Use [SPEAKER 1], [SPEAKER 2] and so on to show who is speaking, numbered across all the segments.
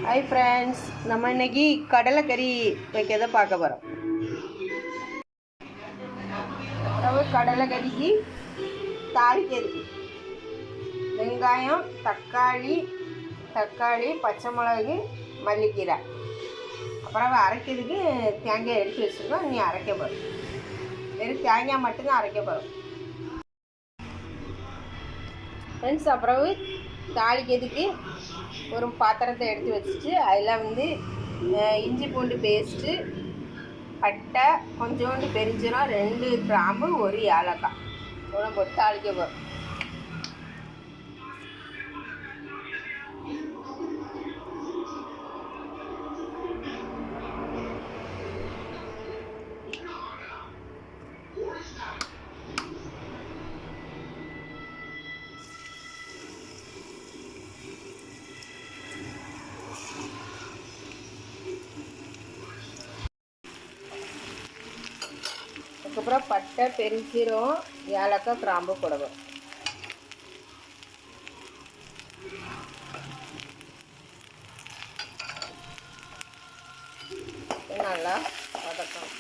[SPEAKER 1] Hi friends, நம்ம இன்னைக்கு கடலைக்கறி வைக்கிறத பார்க்க போகிறோம். அதாவது கடலைக்கறிக்கு தாளிக்கிறதுக்கு வெங்காயம், தக்காளி, பச்சை மிளகு, மல்லிக்கீரை, அப்புறம் அரைக்கிறதுக்கு தேங்காய் எடுத்து வச்சுருக்கோம். இனி அரைக்க போகிறோம். வெறும் தேங்காய் மட்டும்தான் அரைக்க போகிறோம் ஃப்ரெண்ட்ஸ். அப்புறம் தாளிக்கிறதுக்கு ஒரு பாத்திரத்தை எடுத்து வச்சுட்டு அதில் இஞ்சி பூண்டு பேஸ்ட்டு, பட்டை, கொஞ்சோண்டு பெருஞ்சீரகம், 2 கிராம்பு, 1 ஏலக்காய் இவ்வளோ போட்டு தாளிக்க போகிறோம். அதுக்கப்புறம் பட்டை, பெருஞ்சீரகம், ஏலக்காய், கிராம்பு போடுவோம். நல்லா வதக்கணும்.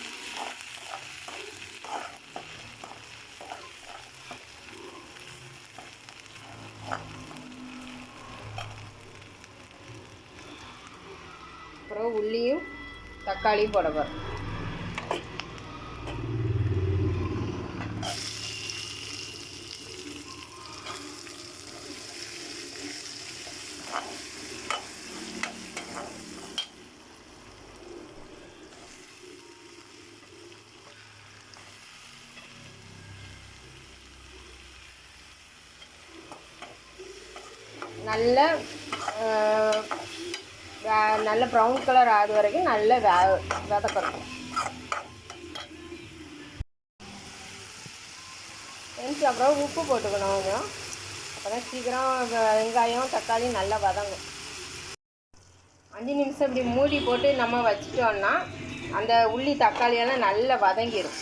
[SPEAKER 1] அப்புறம் உள்ளியும் தக்காளியும் போட போகிறோம். நல்ல ப்ரௌன் கலர் ஆகுது வரைக்கும் நல்லா வதக்கணும். அப்புறம் உப்பு போட்டுக்கணும் கொஞ்சம். அப்போ தான் சீக்கிரம் வெங்காயம், தக்காளி நல்லா வதங்கும். 5 நிமிஷம் இப்படி மூடி போட்டு நம்ம வச்சிட்டோம்னா அந்த உள்ளி தக்காளியெல்லாம் நல்லா வதங்கிடும்.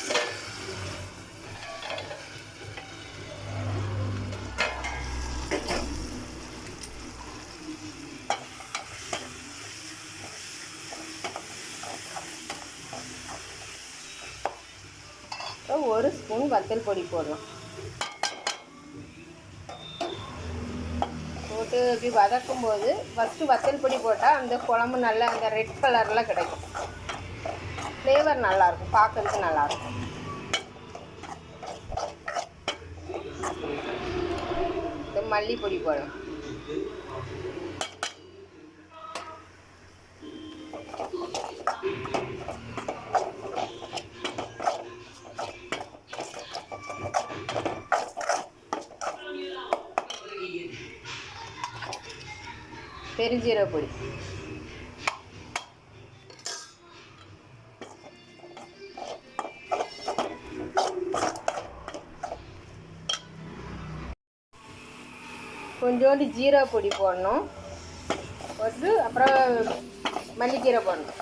[SPEAKER 1] ஒரு ஸ்பூன் வத்தல் பொடி போடலாம். போட்டு இப்படி வதக்கும் போது ஃபஸ்ட்டு வத்தல் பொடி போட்டால் அந்த குழம்பு நல்லா அந்த ரெட் கலரில் கிடைக்கும். ஃப்ளேவர் நல்லாயிருக்கும், பார்க்கறதுக்கு நல்லாயிருக்கும். இந்த மல்லிப்பொடி போடலாம். பெருஞ்சீரக பொடி, கொஞ்சோண்டு ஜீரக பொடி போடணும். போட்டு அப்புறம் மல்லிக்கீரை போடணும்.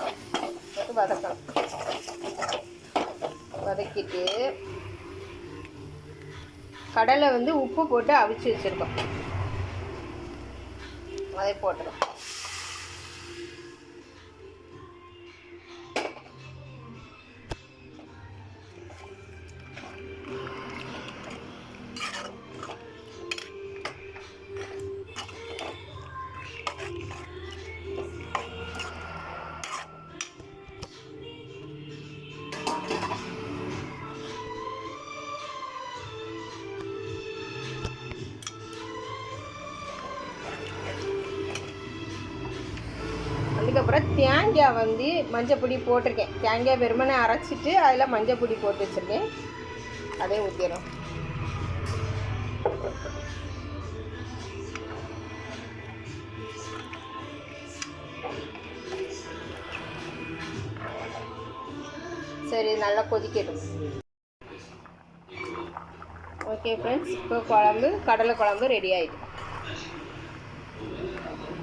[SPEAKER 1] போட்டு வதக்கணும். வதக்கிட்டு கடலை உப்பு போட்டு அவிச்சு வச்சுருக்கோம், அதை போட்டுரும். அதுக்கப்புறம் தேங்காய் மஞ்சள் பொடி போட்டிருக்கேன். தேங்காய் வெறுமனே அரைச்சிட்டு அதில் மஞ்சள் பொடி போட்டு வச்சுருக்கேன். அதே ஊற்றிடும். சரி, நல்லா கொதிக்கட்டும். ஓகே ஃப்ரெண்ட்ஸ், இப்போ கடலை குழம்பு ரெடி ஆகிடும்.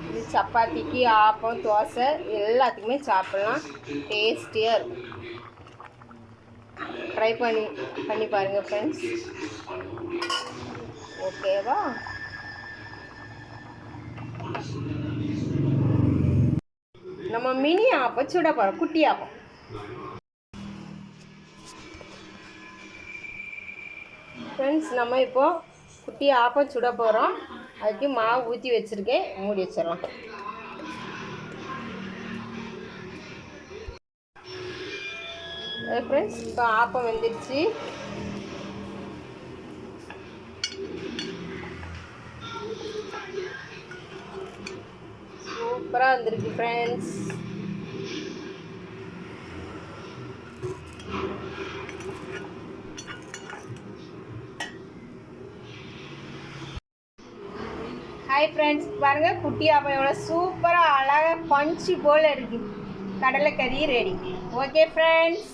[SPEAKER 1] இது சப்பாத்திக்கு, ஆப்பம், தோசை எல்லாத்துக்குமே சாப்பிட்லாம். டேஸ்டியாக இருக்கும். ட்ரை பண்ணி பாருங்கள் ஃப்ரெண்ட்ஸ். ஓகேவா? மினி ஆப்பம் சுட போகிறோம், குட்டி ஆப்பம். ஃப்ரெண்ட்ஸ், நம்ம இப்போது குட்டி ஆப்பம் சுட போகிறோம். அதுக்கு மாவு ஊற்றி வச்சுருக்கேன், மூடி வச்சிடலாம். ஃப்ரெண்ட்ஸ், இப்போ ஆப்பம் வெந்துடுச்சு. சூப்பராக வந்திருக்கு ஃப்ரெண்ட்ஸ். ஹாய் ஃப்ரெண்ட்ஸ், பாருங்கள் குட்டி ஆப்பம் எவ்வளோ சூப்பராக அழகாக பஞ்சு போல் இருக்குது. கடலைக்கறி ரெடி. Okay friends.